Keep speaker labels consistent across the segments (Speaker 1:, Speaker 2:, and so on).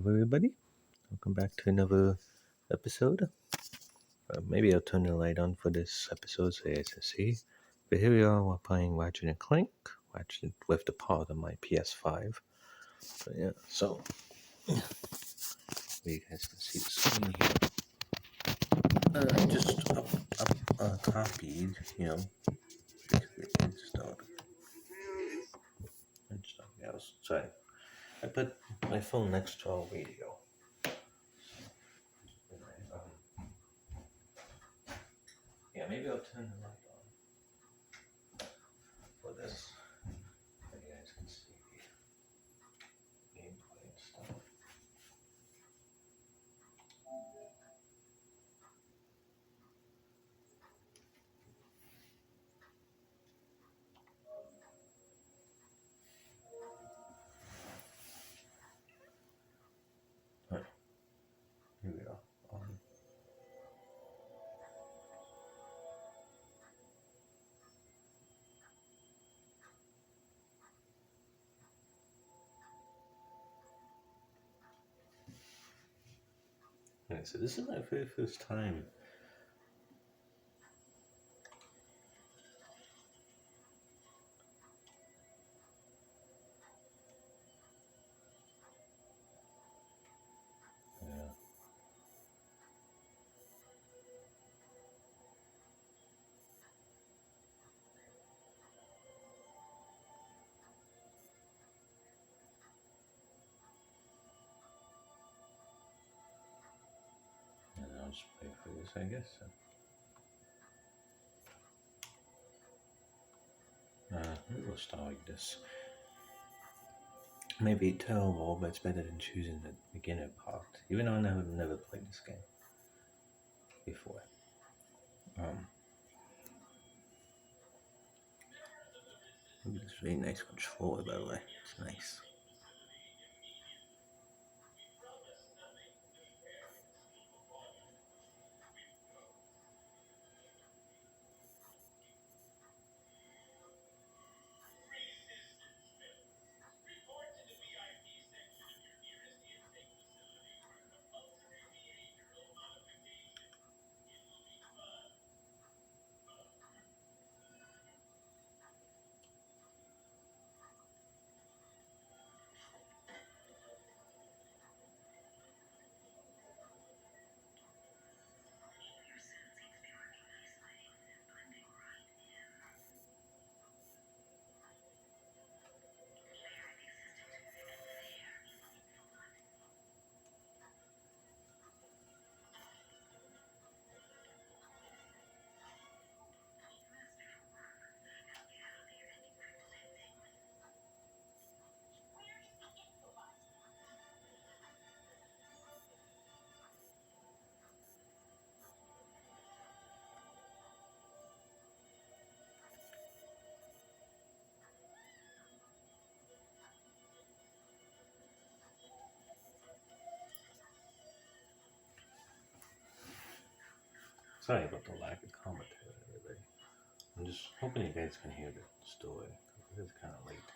Speaker 1: everybody. Welcome back to another episode. Maybe I'll turn the light on for this episode so you guys can see. But here we are, we're playing Ratchet and Clank. Ratchet with the part of my PS5. So you guys can see the screen here. Just copied, yeah, sorry. I put my phone next to our radio. Yeah, maybe I'll turn the light on for this. So you guys can see the gameplay and stuff. Alright, here we are. Okay, so this is my very first time. Yeah. And I'll just pay for this, I guess. Maybe we'll start like this. Maybe terrible, but it's better than choosing the beginner part. Even though I never played this game before. It's really nice controller, by the way. It's nice. Sorry about the lack of commentary, everybody. I'm just hoping you guys can hear the story. It's kind of late.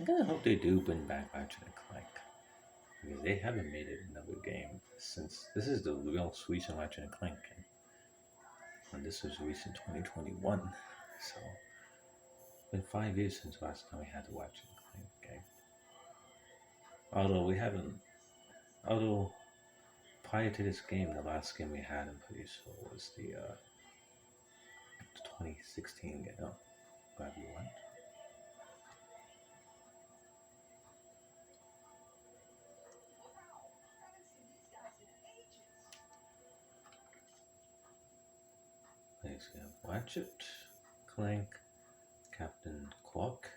Speaker 1: I kind of hope they do bring back Ratchet and Clank because they haven't made it another game since this is the real recent Ratchet and Clank game, and this was released in 2021. So it's been 5 years since last time we had the Ratchet and Clank game. Although we haven't, although prior to this game, the last game we had, I'm pretty sure was the 2016 game. Oh, glad you went. Next we have Ratchet, Clank, Captain Quark,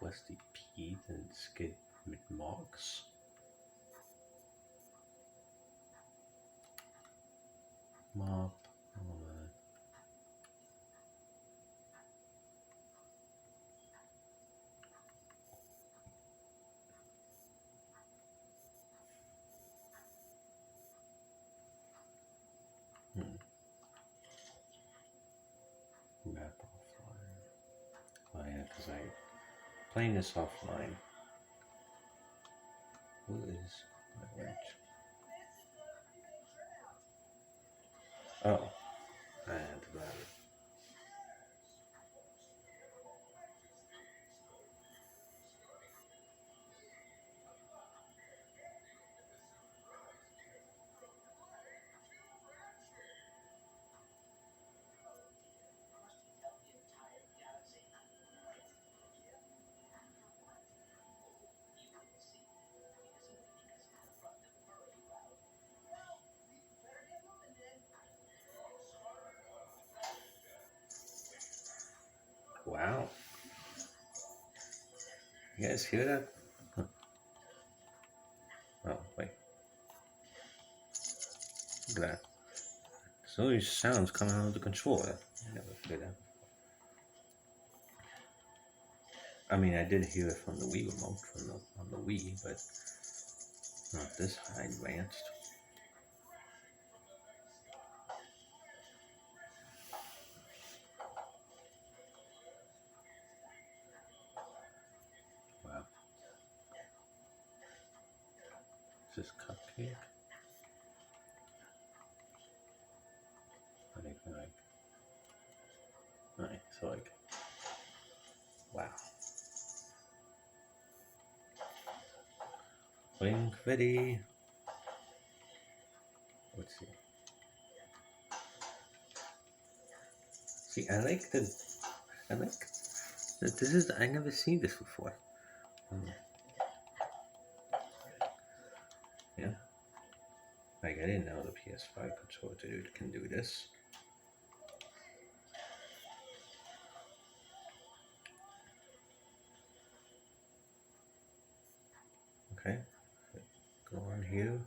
Speaker 1: Westy Pete, and Skid with Marks. Mop. Map offline. Oh yeah, because I playing this offline. What is my wrench? Oh, I had to grab it. Wow. You guys hear that? Huh. Oh, wait. Look at that. So these sounds coming out of the controller. I never heard that. I mean, I did hear it from the Wii remote, on the Wii, but not this high advanced. Wow. Is this cupcake? I think alright, so wow. Blink ready. Let's see. See, I like that this is, I never seen this before. Yeah. Like, I didn't know the PS5 controller can do this. Okay. Go on here.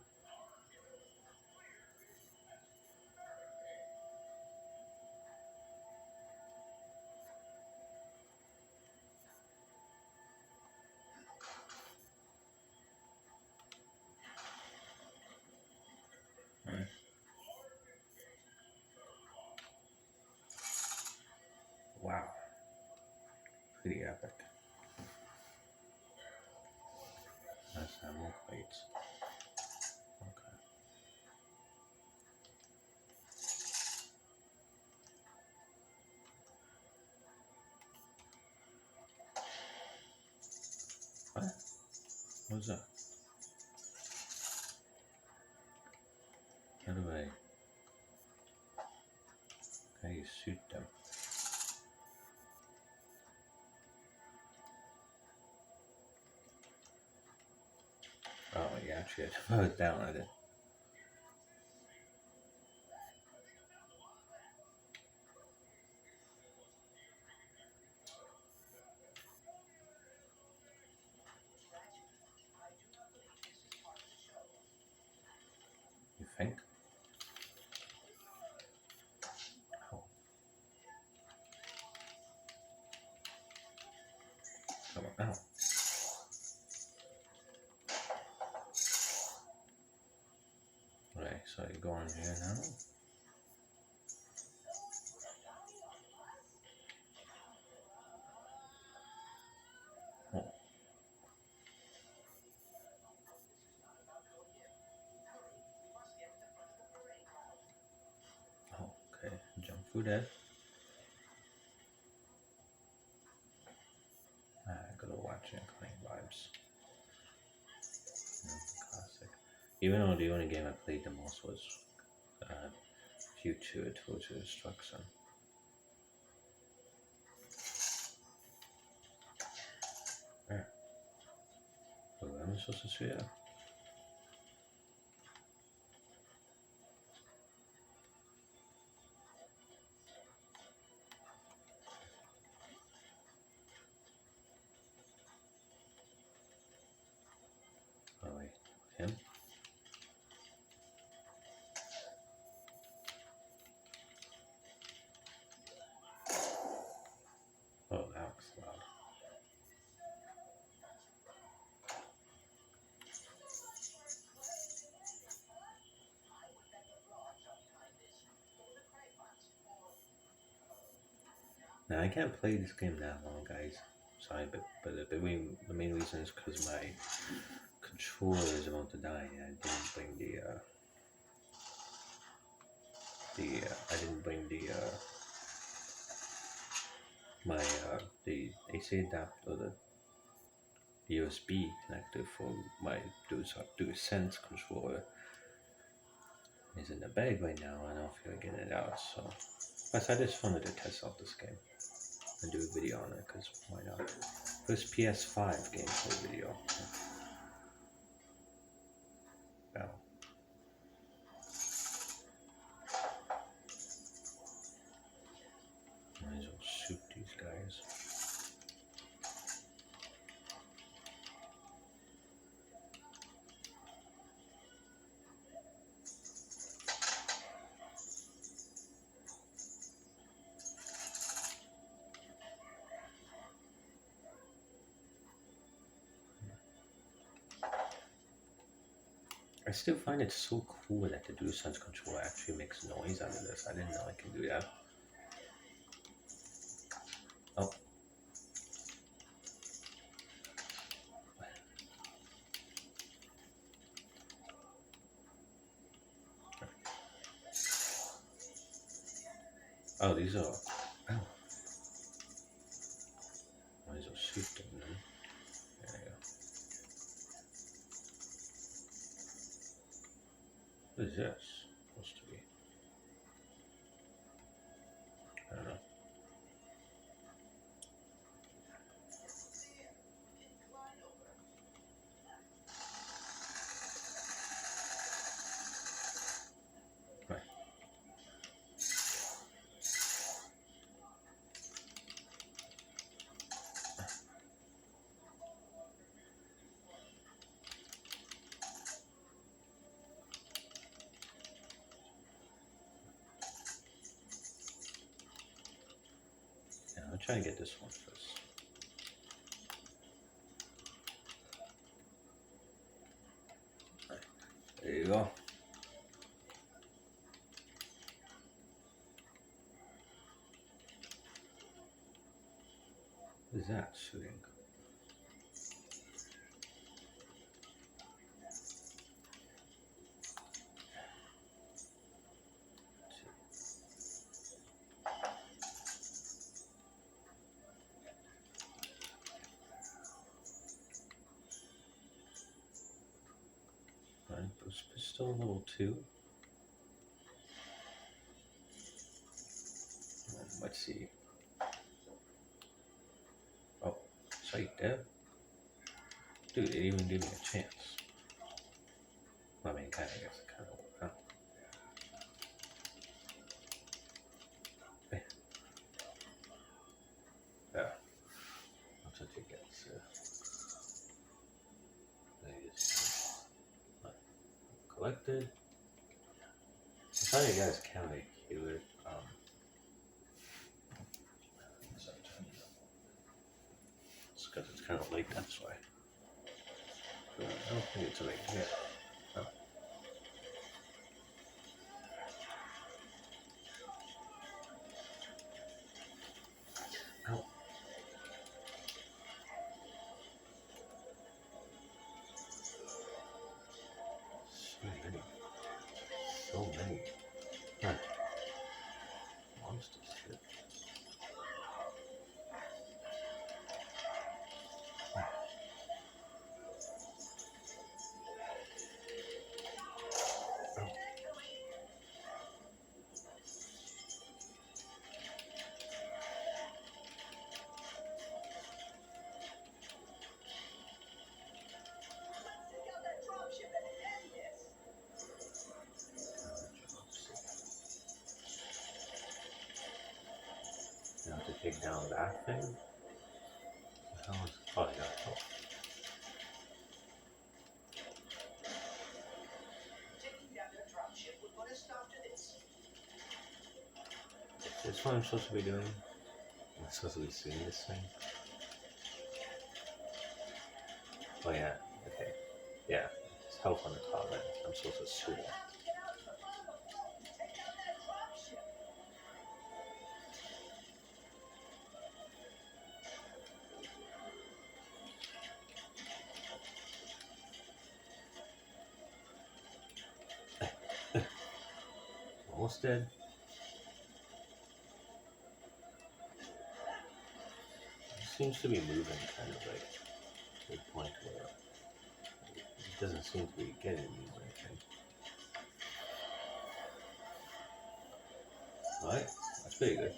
Speaker 1: Right. Wow. Pretty epic. Nice ammo plates. Okay. What? What's that? How do you shoot them? Oh, you actually have to put it down at it. You think? Oh. Come on. Oh. Right, so you go on here now. Oh. Who that? I gotta watch it. Clank vibes. Classic. Even though the only game I played the most was Future Total Destruction. Where? Where am I supposed to see it? Oh wait, him? Oh, that was loud. Now I can't play this game that long, guys. Sorry, but the main reason is because my controller is about to die. And I didn't bring I didn't bring my the AC adapter or the USB connector for my DualSense controller is in the bag right now. I don't feel like getting it out. So, plus I just wanted to test out this game and do a video on it because why not? First PS5 gameplay video. Wow. Might as well shoot these guys. I still find it so cool that the DualSense controller actually makes noise out of this. I didn't know I can do that. Oh. Oh, these are. Oh. Might as well shoot them then. There you go. What is this supposed to be? I don't know. Right. Yeah, I'll try to get this one first. Right. There you go. What is that shooting? Right, pistol level 2. Let's see. Oh, sight dead. Dude, it didn't even give me a chance. I mean, kind of, I guess, kind of. Huh? Yeah. That's what you get. So. Collected. I'm telling you guys, county here. It's because it's kind of late. That's why. I don't think it's right here. Oh. Ow. So many. So many. Huh. Monster. down that thing? How is, oh yeah. Oh.
Speaker 2: Taking down their dropship would put a stop to this.
Speaker 1: Is this what I'm supposed to be doing? I'm supposed to be seeing this thing? Oh yeah, okay. Yeah, it's health on the top end. I'm supposed to swing. Almost dead. It seems to be moving kind of like to the point where it doesn't seem to be getting me or anything. Alright, that's pretty good.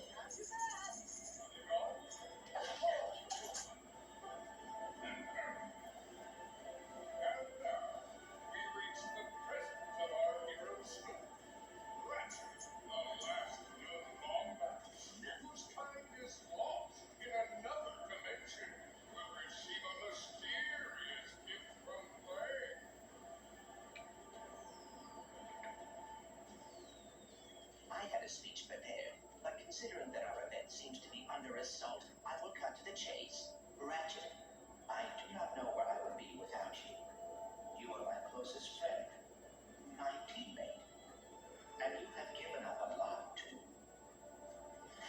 Speaker 2: We reach the present of our hero's story. Ratchet, the last known combat, whose kind is lost in another dimension, will receive a mysterious gift from Clank. I had a speech prepared, but considering that our event seems to be under assault, I will cut to the chase. Ratchet, I do not know where I would be without you. You are my closest friend, my teammate, and you have given up a lot too.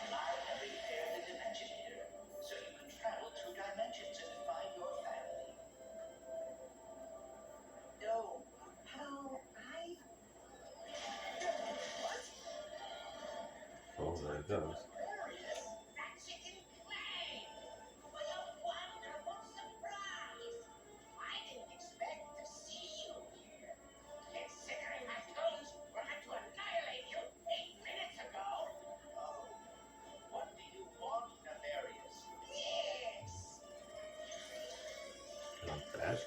Speaker 2: I have repaired the dimension here, so you can travel through dimensions and find your family. No, how I... What?
Speaker 1: Oh, there it goes.
Speaker 2: Ratchet and Clank! What a wonderful surprise! I didn't expect to see you here. Considering my tones were meant to annihilate you 8 minutes ago. Oh, what do you want, Nefarious? Yes!
Speaker 1: Not bad.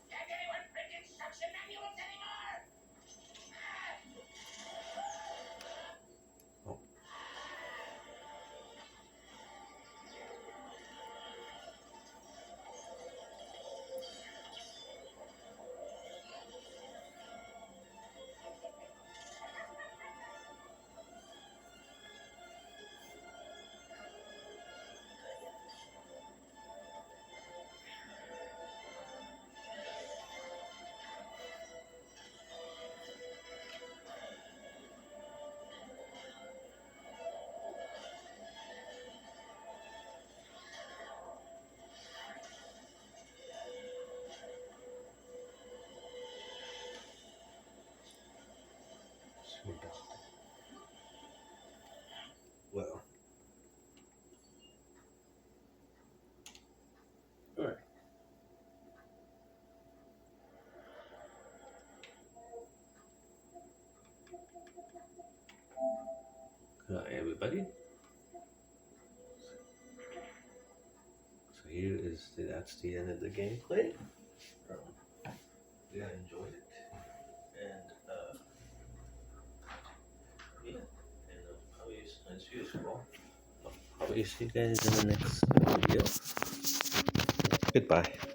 Speaker 2: Can't anyone print instruction manuals anymore?
Speaker 1: Oh, sweet dog. Well. Alright. Hi, everybody. So here is that's the end of the gameplay. Yeah, I enjoyed it, and yeah, and probably as usual, I'll probably see you guys in the next video. Goodbye.